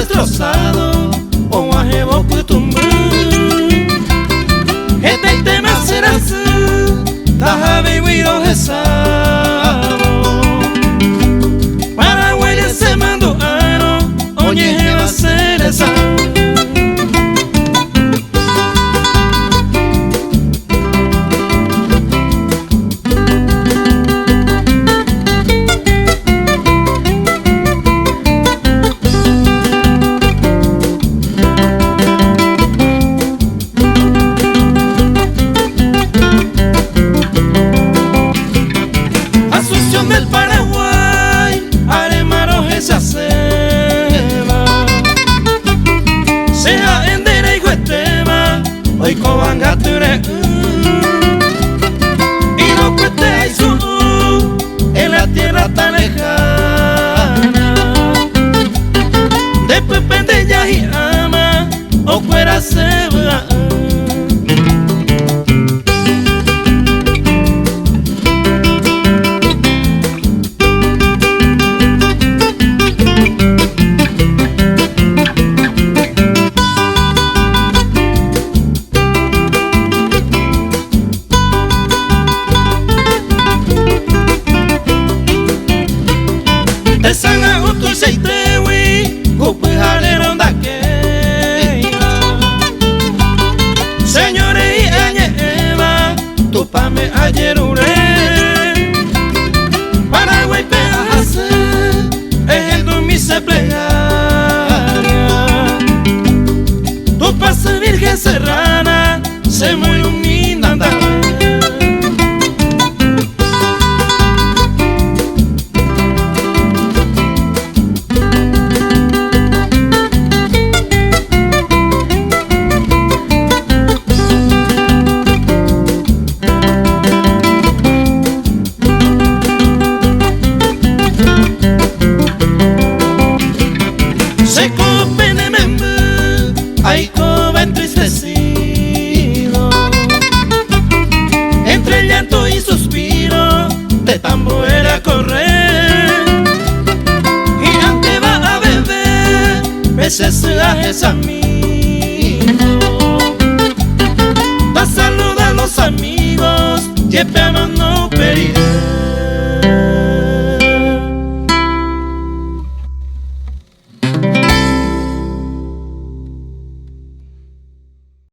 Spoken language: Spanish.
destrozado o ajebo kutumbu. Este tema será así, tajabe huiro rezado. Paraguaya se mandó aro, oye va a ser esa. Del Paraguay, aremaro esa ceba, sea endera y guestema, hoy cobanga ture, y no cueste y su, en la tierra tan lejana, después pende ya y ama, o fuera ceba. De San Augusto y Seitewi, Cupijalero da Queira. Señores y añeva, tu pame ayer uré. Paraguay peajase, es el dumice plegaria. Tu pase virgen serrana, se muy humilda andar. Ay, como entristecido, entre llanto y suspiro, de tambor a correr. Y aunque va a beber, veces se esa mí.